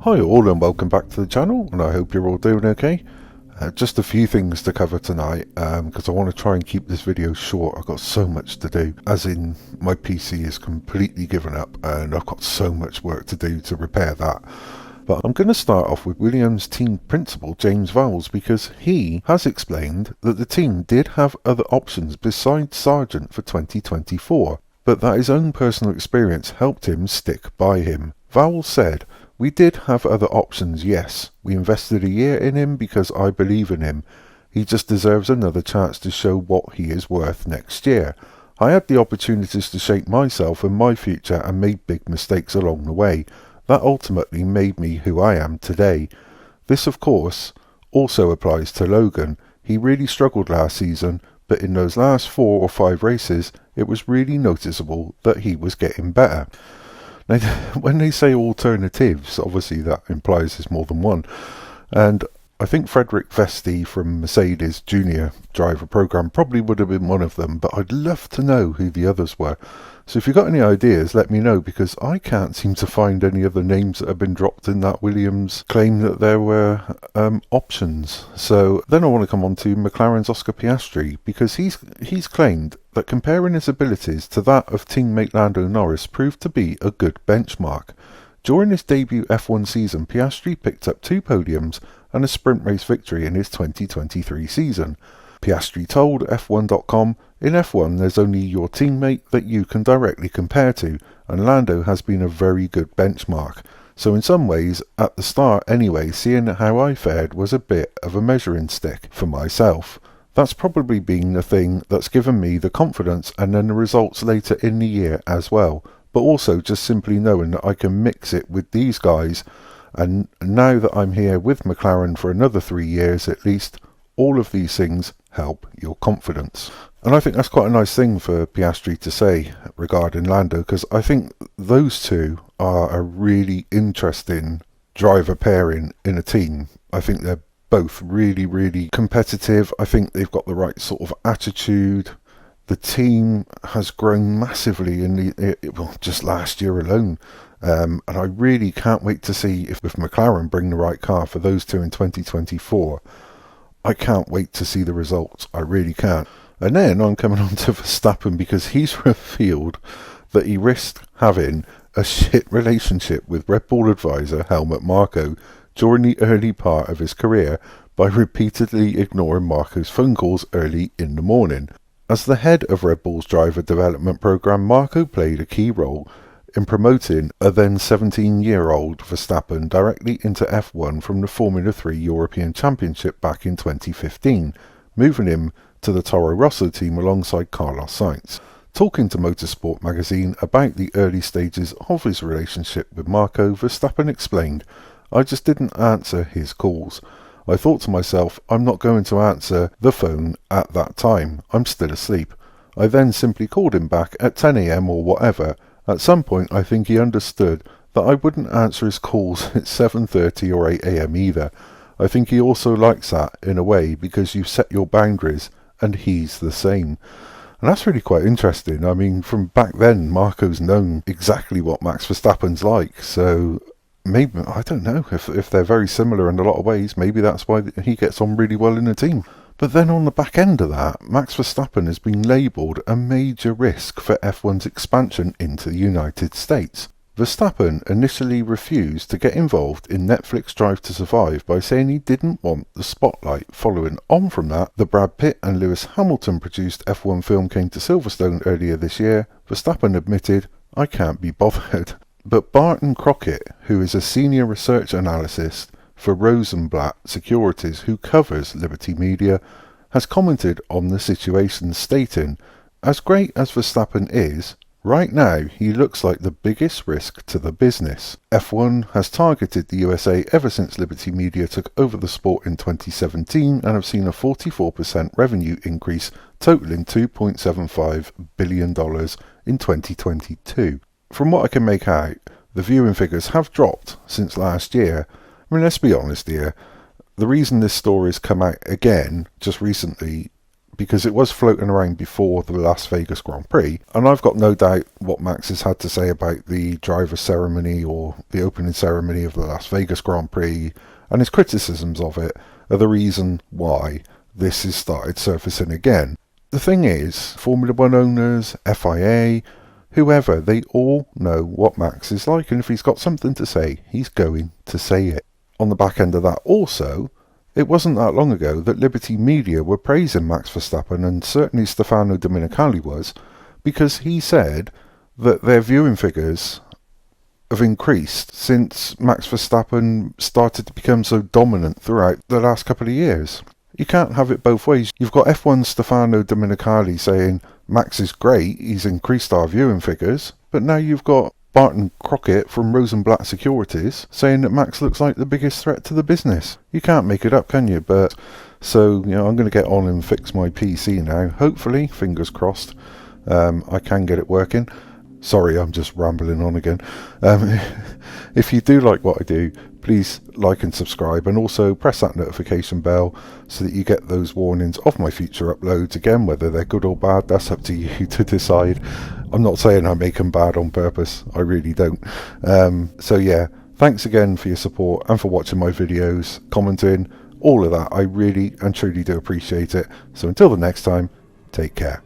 Hi all and welcome back to the channel, and I hope you're all doing okay. Just a few things to cover tonight because I want to try and keep this video short. I've got so much to do, as in my PC is completely given up and I've got so much work to do to repair that. But I'm going to start off with Williams team principal James Vowles, because he has explained that the team did have other options besides Sargent for 2024, but that his own personal experience helped him stick by him. Vowles said, "We did have other options, yes. We invested a year in him because I believe in him. He just deserves another chance to show what he is worth next year. I had the opportunities to shape myself and my future and made big mistakes along the way. That ultimately made me who I am today." This, of course, also applies to Logan. He really struggled last season, but in those last 4 or 5 races, it was really noticeable that he was getting better. Now, when they say alternatives, obviously that implies there's more than one. And I think Frederick Vesti from Mercedes Junior Driver Program probably would have been one of them, but I'd love to know who the others were. So if you've got any ideas, let me know, because I can't seem to find any other names that have been dropped in that Williams claim that there were options. So then I want to come on to McLaren's Oscar Piastri, because he's claimed that comparing his abilities to that of teammate Lando Norris proved to be a good benchmark. During his debut F1 season, Piastri picked up 2 podiums and a sprint race victory in his 2023 season. Piastri told F1.com, "In F1 there's only your teammate that you can directly compare to, and Lando has been a very good benchmark. So in some ways, at the start anyway, seeing how I fared was a bit of a measuring stick for myself. That's probably been the thing that's given me the confidence, and then the results later in the year as well. But also just simply knowing that I can mix it with these guys, and now that I'm here with McLaren for another 3 years at least, all of these things help your confidence." And I think that's quite a nice thing for Piastri to say regarding Lando, because I think those two are a really interesting driver pairing in a team. I think they're both really, really competitive. I think they've got the right sort of attitude. The team has grown massively in just last year alone. And I really can't wait to see if McLaren bring the right car for those two in 2024. I can't wait to see the results. I really can't. And then I'm coming on to Verstappen, because he's revealed that he risked having a shit relationship with Red Bull advisor Helmut Marko during the early part of his career by repeatedly ignoring Marko's phone calls early in the morning. As the head of Red Bull's driver development program, Marko played a key role in promoting a then 17-year-old Verstappen directly into F1 from the Formula 3 European Championship back in 2015, moving him to the Toro Rosso team alongside Carlos Sainz. Talking to Motorsport magazine about the early stages of his relationship with Marko, Verstappen explained, "I just didn't answer his calls. I thought to myself, I'm not going to answer the phone at that time. I'm still asleep. I then simply called him back at 10 AM or whatever. At some point I think he understood that I wouldn't answer his calls at 7:30 or 8 AM either. I think he also likes that in a way, because you've set your boundaries and he's the same." And that's really quite interesting. I mean, from back then, Marko's known exactly what Max Verstappen's like, so maybe, I don't know, if they're very similar in a lot of ways, maybe that's why he gets on really well in the team. But then on the back end of that, Max Verstappen has been labelled a major risk for F1's expansion into the United States. Verstappen initially refused to get involved in Netflix Drive to Survive by saying he didn't want the spotlight. Following on from that, the Brad Pitt and Lewis Hamilton produced F1 film came to Silverstone earlier this year. Verstappen admitted, "I can't be bothered." But Barton Crockett, who is a senior research analyst for Rosenblatt Securities, who covers Liberty Media, has commented on the situation, stating, "As great as Verstappen is, right now he looks like the biggest risk to the business. F1 has targeted the USA ever since Liberty Media took over the sport in 2017 and have seen a 44% revenue increase, totaling $2.75 billion in 2022. From what I can make out, the viewing figures have dropped since last year. I mean, let's be honest here. The reason this story's come out again just recently because it was floating around before the Las Vegas Grand Prix, and I've got no doubt what Max has had to say about the driver ceremony or the opening ceremony of the Las Vegas Grand Prix and his criticisms of it are the reason why this has started surfacing again. The thing is, Formula One owners, FIA, whoever, they all know what Max is like, and if he's got something to say, he's going to say it. On the back end of that also, it wasn't that long ago that Liberty Media were praising Max Verstappen, and certainly Stefano Domenicali was, because he said that their viewing figures have increased since Max Verstappen started to become so dominant throughout the last couple of years. You can't have it both ways. You've got F1 Stefano Domenicali saying Max is great, he's increased our viewing figures, but now you've got Barton Crockett from Rosenblatt Securities saying that Max looks like the biggest threat to the business. You can't make it up, can you? But so, I'm going to get on and fix my PC now. Hopefully, fingers crossed, I can get it working. Sorry, I'm just rambling on again. If you do like what I do, please like and subscribe, and also press that notification bell so that you get those warnings of my future uploads. Again, whether they're good or bad, that's up to you to decide. I'm not saying I make them bad on purpose, I really don't. So yeah, thanks again for your support and for watching my videos, commenting, all of that. I really and truly do appreciate it. So until the next time, take care.